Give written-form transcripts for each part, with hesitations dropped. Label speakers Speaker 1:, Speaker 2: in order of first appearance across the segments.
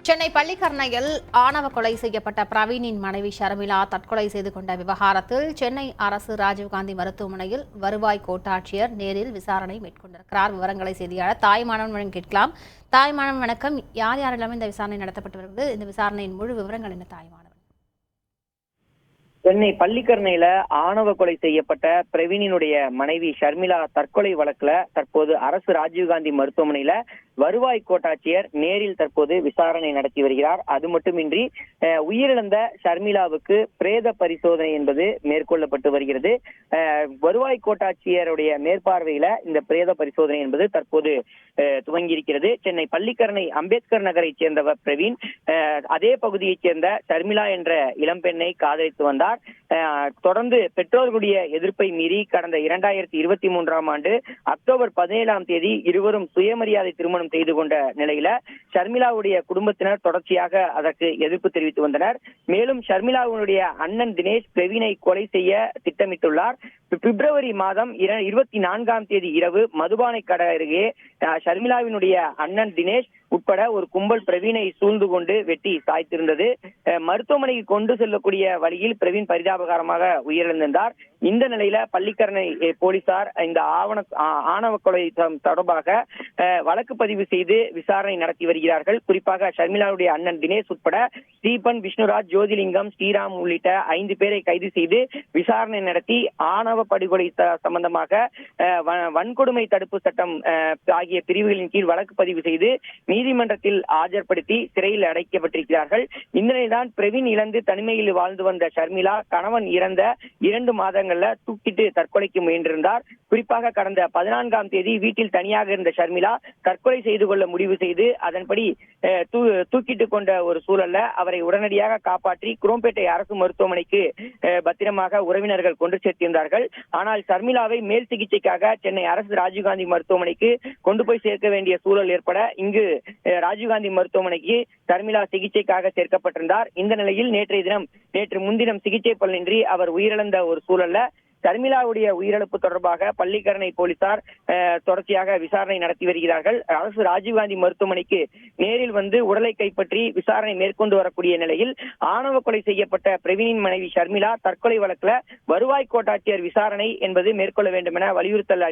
Speaker 1: சென்னை பள்ளிக்கரணையில் ஆணவ கொலை செய்யப்பட்ட பிரவீனின் மனைவி ஷர்மிளா தற்கொலை செய்து கொண்ட விவகாரத்தில் சென்னை அரசு ராஜீவ்காந்தி மருத்துவமனையில் வருவாய் கோட்டாட்சியர் நேரில் விசாரணை மேற்கொண்டிருக்கிறார். விவரங்களை செய்தியாளர் தாய்மானவன் கேட்கலாம். தாய்மானவன் வணக்கம். யார் யாரெல்லாம் இந்த விசாரணை நடத்தப்பட்டு வருகிறது? இந்த விசாரணையின் முழு விவரங்கள் என்ன தாய்மானவன்?
Speaker 2: சென்னை பள்ளிக்கரணையில ஆணவ கொலை செய்யப்பட்ட பிரவீனினுடைய மனைவி ஷர்மிளா தற்கொலை வழக்குல தற்போது அரசு ராஜீவ்காந்தி மருத்துவமனையில வருவாய் கோட்டாட்சியர் நேரில் தற்போது விசாரணை நடத்தி வருகிறார். அது மட்டுமின்றி உயிரிழந்த ஷர்மிளாவுக்கு பிரேத பரிசோதனை என்பது மேற்கொள்ளப்பட்டு வருகிறது. வருவாய் கோட்டாட்சியருடைய மேற்பார்வையில இந்த பிரேத பரிசோதனை என்பது தற்போது துவங்கியிருக்கிறது. சென்னை பள்ளிக்கரணை அம்பேத்கர் நகரை சேர்ந்தவர் பிரவீன். அதே பகுதியைச் சேர்ந்த ஷர்மிளா என்ற இளம்பெண்ணை காதலித்து வந்தார். தொடர்ந்து பெற்றோர்களுடைய எதிர்ப்பை மீறி கடந்த 2023ஆம் ஆண்டு அக்டோபர் 17ஆம் தேதி இருவரும் சுயமரியாதை திருமணம் செய்து கொண்ட நிலையில ஷர்மிளாவுடைய குடும்பத்தினர் தொடர்ச்சியாக அதற்கு எதிர்ப்பு தெரிவித்து வந்தனர். மேலும் ஷர்மிளாவுடைய அண்ணன் தினேஷ் பிரவீனை கொலை செய்ய திட்டமிட்டுள்ளார். பிப்ரவரி மாதம் 24ஆம் தேதி இரவு மதுபானை கடை அருகே ஷர்மிளாவினுடைய அண்ணன் தினேஷ் உட்பட ஒரு கும்பல் பிரவீனை சூழ்ந்து கொண்டு வெட்டி சாய்த்திருந்தது. மருத்துவமனைக்கு கொண்டு செல்லக்கூடிய வழியில் பிரவீன் பரிதாபகரமாக உயிரிழந்தார். இந்த நிலையில பள்ளிக்கரணை போலீசார் இந்த ஆணவ கொலை தொடர்பாக வழக்கு பதிவு செய்து விசாரணை நடத்தி வருகிறார்கள். குறிப்பாக ஷர்மிளாவுடைய அண்ணன் தினேஷ் உட்பட ஸ்டீபன், விஷ்ணுராஜ், ஜோதிலிங்கம், ஸ்ரீராம் உள்ளிட்ட 5 பேரை கைது செய்து விசாரணை நடத்தி ஆணவ படுகொலை சம்பந்தமாக வன்கொடுமை தடுப்பு சட்டம் ஆகிய பிரிவுகளின் கீழ் வழக்கு பதிவு செய்து நீதிமன்றத்தில் ஆஜர்படுத்தி சிறையில் அடைக்கப்பட்டிருக்கிறார்கள். இந்த நிலையில்தான் பிரவீன் இழந்து தனிமையில் வாழ்ந்து வந்த ஷர்மிளா கணவன் இறந்த 2 மாதங்கள்ல தூக்கிட்டு தற்கொலைக்கு முயன்றிருந்தார். குறிப்பாக கடந்த 14ஆம் தேதி வீட்டில் தனியாக இருந்த ஷர்மிளா தற்கொலை செய்து கொள்ள முடிவு செய்து அதன்படி தூக்கிட்டு கொண்ட ஒரு சூழல்ல அவரை உடனடியாக காப்பாற்றி குரோம்பேட்டை அரசு மருத்துவமனைக்கு பத்திரமாக உறவினர்கள் கொண்டு சேர்த்திருந்தார்கள். ஆனால் ஷர்மிளாவை மேல் சிகிச்சைக்காக சென்னை அரசு ராஜீவ்காந்தி மருத்துவமனைக்கு கொண்டு போய் சேர்க்க வேண்டிய சூழல் ஏற்பட இங்கு ராஜீவ்காந்தி மருத்துவமனைக்கு ஷர்மிளா சிகிச்சைக்காக சேர்க்கப்பட்டிருந்தார். இந்த நிலையில் நேற்று முன்தினம் சிகிச்சை பலனின்றி அவர் உயிரிழந்த ஒரு சூழல்ல ஷர்மிளாவுடைய உயிரிழப்பு தொடர்பாக பள்ளிக்கரணை போலீசார் தொடர்ச்சியாக விசாரணை நடத்தி வருகிறார்கள். அரசு ராஜீவ்காந்தி மருத்துவமனைக்கு நேரில் வந்து உடலை கைப்பற்றி விசாரணை மேற்கொண்டு வரக்கூடிய நிலையில் ஆணவ கொலை செய்யப்பட்ட பிரவீனின் மனைவி ஷர்மிளா தற்கொலை வழக்குல வருவாய் கோட்டாட்சியர் விசாரணை என்பது மேற்கொள்ள வேண்டும் என வலியுறுத்தல்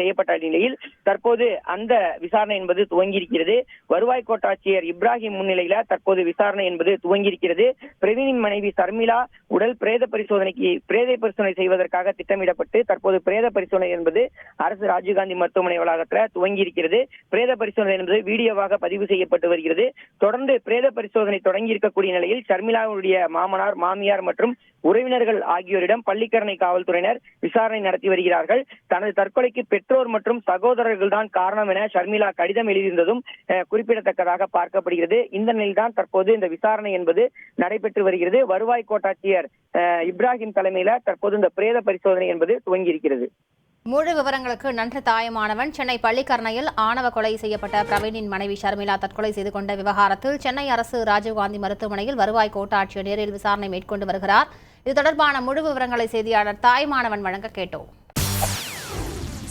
Speaker 2: செய்யப்பட்ட நிலையில் தற்போது அந்த விசாரணை என்பது துவங்கியிருக்கிறது. வருவாய் கோட்டாட்சியர் இப்ராஹிம் முன்னிலையில தற்போது விசாரணை என்பது துவங்கியிருக்கிறது. பிரவீனின் மனைவி ஷர்மிளா உடல் பிரேத பரிசோதனை செய்வதற்காக திட்டமிடப்பட்டு தற்போது பிரேத பரிசோதனை என்பது அரசு ராஜீவ்காந்தி மருத்துவமனை வளாகத்தில் துவங்கி இருக்கிறது. பிரேத பரிசோதனை என்பது வீடியோவாக பதிவு செய்யப்பட்டு வருகிறது. தொடர்ந்து பிரேத பரிசோதனை தொடங்கி இருக்கக்கூடிய நிலையில் ஷர்மிளாவுடைய மாமனார், மாமியார் மற்றும் உறவினர்கள் ஆகியோரிடம் பள்ளிக்கரணை காவல்துறையினர் விசாரணை நடத்தி வருகிறார்கள். தனது தற்கொலைக்கு பெற்றோர் மற்றும் சகோதரர்கள் தான் காரணம் என ஷர்மிளா கடிதம் எழுதியிருந்ததும் குறிப்பிடத்தக்கதாக பார்க்கப்படுகிறது. இந்த நிலையில்தான் தற்போது இந்த விசாரணை என்பது நடைபெற்று வருகிறது. வருவாய் கோட்டாட்சியர் இப்ராஹிம் தலைமையில தற்போது இந்த பிரேத பரிசோதனை என்பது துவங்கி இருக்கிறது.
Speaker 1: முழு விவரங்களுக்கு நன்றி தாயமானவன். சென்னை பள்ளிக்கரணையில் ஆணவ கொலை செய்யப்பட்ட பிரவீனின் மனைவி ஷர்மிளா தற்கொலை செய்து கொண்ட விவகாரத்தில் சென்னை அரசு ராஜீவ்காந்தி மருத்துவமனையில் வருவாய் கோட்டாட்சியர் நேரில் விசாரணை மேற்கொண்டு வருகிறார். இது தொடர்பான முழு விவரங்களை செய்தியாளர் தாய்மானவன் வழங்க கேட்டோம்.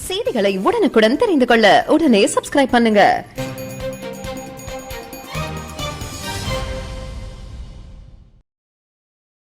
Speaker 3: செய்திகளை உடனுக்குடன் தெரிந்து கொள்ள உடனே சப்ஸ்கிரைப் பண்ணுங்க.